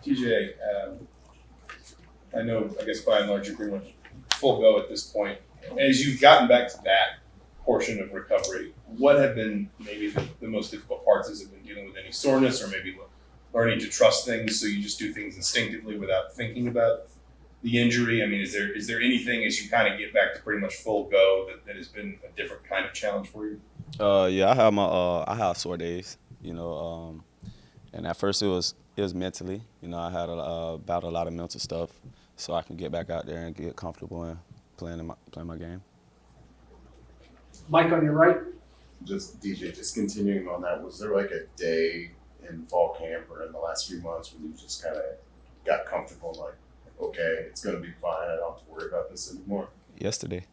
TJ, I know, I guess by and large, you're pretty much full go at this point. As you've gotten back to that portion of recovery, what have been maybe the most difficult parts? Has it been dealing with any soreness or maybe learning to trust things so you just do things instinctively without thinking about the injury? I mean, is there anything as you kind of get back to pretty much full go that has been a different kind of challenge for you? Yeah, I have sore days, and at first it was mentally, I had about a lot of mental stuff, so I can get back out there and get comfortable and playing my game. Mike on your right. Just DJ, just continuing on that, was there like a day in fall camp or in the last few months when you just kind of got comfortable and like, okay, it's going to be fine, I don't have to worry about this anymore? Yesterday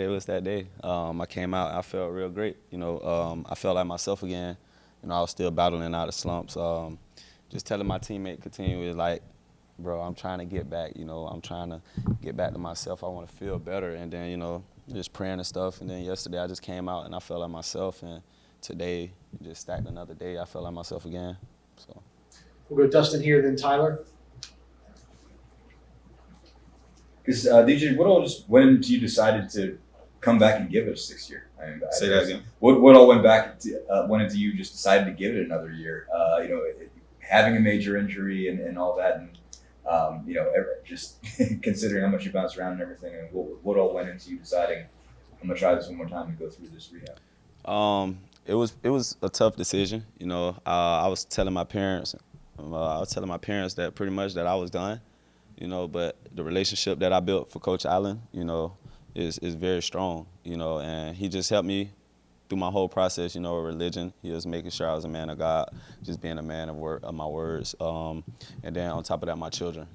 was that day. I came out, I felt real great. I felt like myself again. I was still battling out of slumps. Just telling my teammate continually, like, bro, I'm trying to get back. I'm trying to get back to myself. I want to feel better. And then, just praying and stuff. And then yesterday I just came out and I felt like myself. And today, just stacked another day, I felt like myself again. So We'll go Dustin here, then Tyler. Because DJ, when you decided to come back and give it a 6th year? Say that again. What all went into you just decided to give it another year? Having a major injury and all that, and just considering how much you bounced around and everything, and what all went into you deciding I'm gonna try this one more time and go through this rehab? It was a tough decision. I was telling my parents, that pretty much that I was done. But the relationship that I built for Coach Allen, is very strong, and he just helped me through my whole process, religion. He was making sure I was a man of God, just being a man of my words. And then on top of that, my children,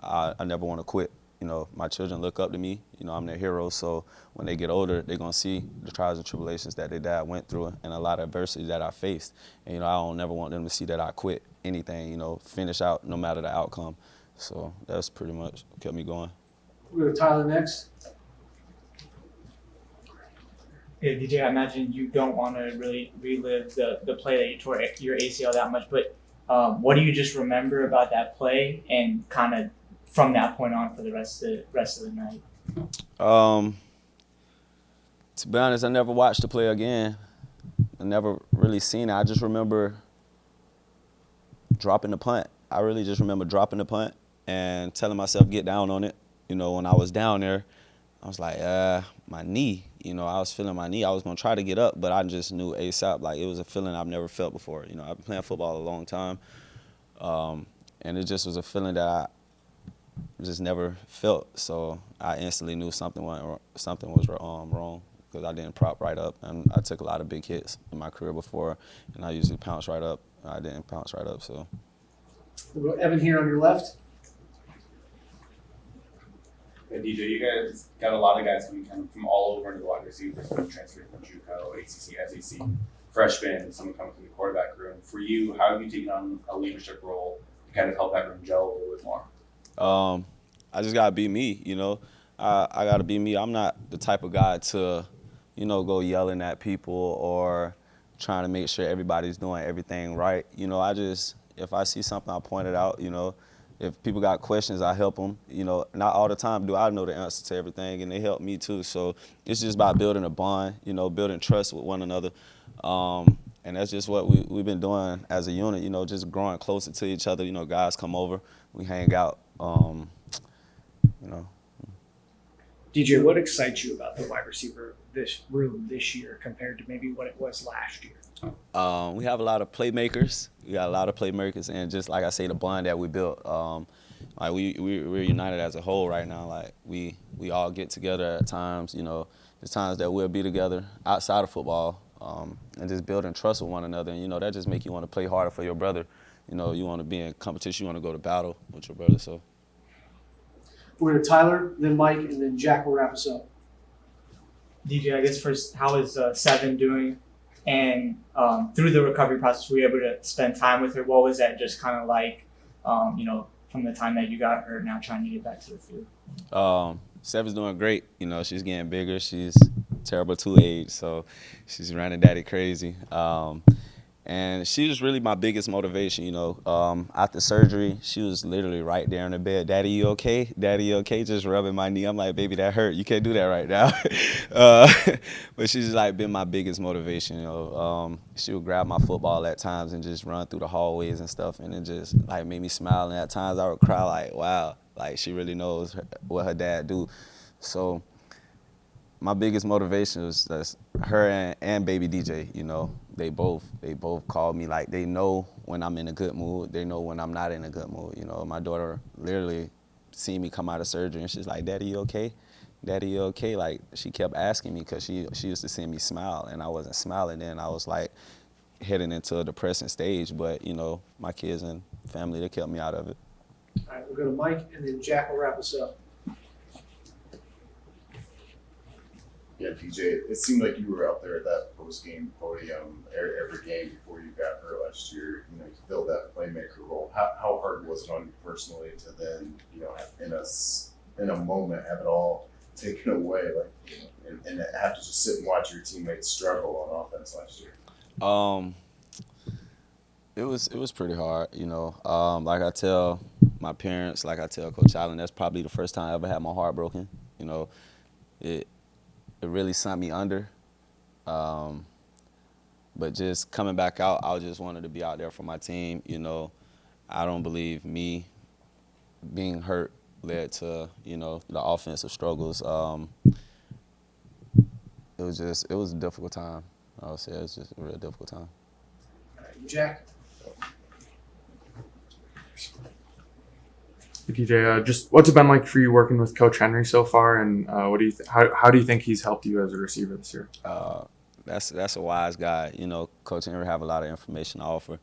I never want to quit. My children look up to me, I'm their hero. So when they get older, they're going to see the trials and tribulations that their dad went through and a lot of adversity that I faced. And, I don't never want them to see that I quit anything, finish out no matter the outcome. So that's pretty much what kept me going. We'll go to Tyler next. Yeah, DJ, I imagine you don't want to really relive the play that you tore your ACL that much, but what do you just remember about that play and kind of from that point on for the rest of the night? To be honest, I never watched the play again. I never really seen it. I just remember dropping the punt. I really just remember dropping the punt and telling myself, get down on it. When I was down there, I was like, my knee. I was feeling my knee. I was going to try to get up, but I just knew ASAP. Like, it was a feeling I've never felt before. I've been playing football a long time, and it just was a feeling that I just never felt. So I instantly knew something was wrong because I didn't prop right up, and I took a lot of big hits in my career before, and I usually pounce right up. I didn't pounce right up, so. We'll go Evan here on your left. Yeah, DJ, you guys got a lot of guys coming kind of from all over into the wide receivers, some transferring from JUCO, ACC, SEC, freshmen, some coming from the quarterback room. For you, how have you taken on a leadership role to kind of help that room gel a little bit more? I just gotta be me, I gotta be me. I'm not the type of guy to, go yelling at people or trying to make sure everybody's doing everything right. If I see something, I point it out, If people got questions, I help them. Not all the time do I know the answer to everything, and they help me too. So it's just about building a bond, building trust with one another. And that's just what we've been doing as a unit, just growing closer to each other. Guys come over, we hang out, DJ, what excites you about the wide receiver room this year compared to maybe what it was last year? We have a lot of playmakers. We got a lot of playmakers, and just like I say, the bond that we built. Like we're united as a whole right now. Like we all get together at times. There's times that we'll be together outside of football, and just building trust with one another. And that just make you want to play harder for your brother. You want to be in competition. You want to go to battle with your brother. So. We're going to Tyler, then Mike, and then Jack will wrap us up. DJ, I guess first, how is Seven doing? And through the recovery process, were you able to spend time with her? What was that just kind of like, from the time that you got hurt, now trying to get back to the field? Seven's doing great. She's getting bigger. She's terrible to age, so she's running daddy crazy. And she was really my biggest motivation, you know. After surgery, she was literally right there in the bed. Daddy, you okay? Daddy, you okay? Just rubbing my knee. I'm like, baby, that hurt. You can't do that right now. But she's like been my biggest motivation, you know. She would grab my football at times and just run through the hallways and stuff, and it just like made me smile. And at times I would cry like, wow, like she really knows what her dad do. So my biggest motivation was just her and baby DJ, you know. They both call me, like they know when I'm in a good mood. They know when I'm not in a good mood, you know. My daughter literally seen me come out of surgery and she's like, Daddy, you okay? Daddy, you okay? Like she kept asking me because she used to see me smile and I wasn't smiling then. I was like heading into a depressing stage, but you know, my kids and family, they kept me out of it. All right, we'll go to Mike, and then Jack will wrap us up. Yeah, DJ, it seemed like you were out there at that post-game podium every game before you got hurt last year. You know, you filled that playmaker role. How hard was it on you personally to then, you know, in a moment have it all taken away, like, you know, and have to just sit and watch your teammates struggle on offense last year? It was pretty hard, you know. Like I tell my parents, like I tell Coach Allen, that's probably the first time I ever had my heart broken. You know, it really sent me under. But just coming back out, I just wanted to be out there for my team. You know, I don't believe me being hurt led to, you know, the offensive struggles. It was a difficult time. I would say it was just a real difficult time. All right, Jack. DJ, just what's it been like for you working with Coach Henry so far, and what do you how do you think he's helped you as a receiver this year? That's a wise guy. You know, Coach Henry have a lot of information to offer,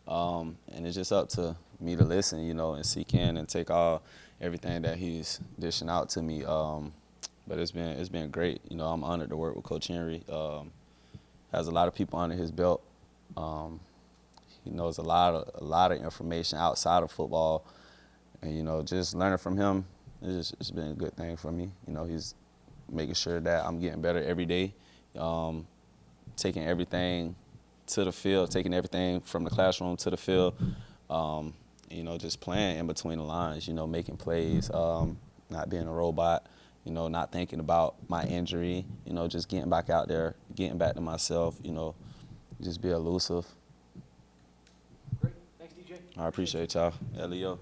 and it's just up to me to listen, you know, and seek in and take everything that he's dishing out to me. But it's been great. You know, I'm honored to work with Coach Henry. Has a lot of people under his belt. He knows a lot of information outside of football. And, you know, just learning from him, it's been a good thing for me. You know, he's making sure that I'm getting better every day, taking everything to the field, taking everything from the classroom to the field, you know, just playing in between the lines, you know, making plays, not being a robot, you know, not thinking about my injury, you know, just getting back out there, getting back to myself, you know, just be elusive. Great. Thanks, DJ. I appreciate y'all. Yeah, Leo.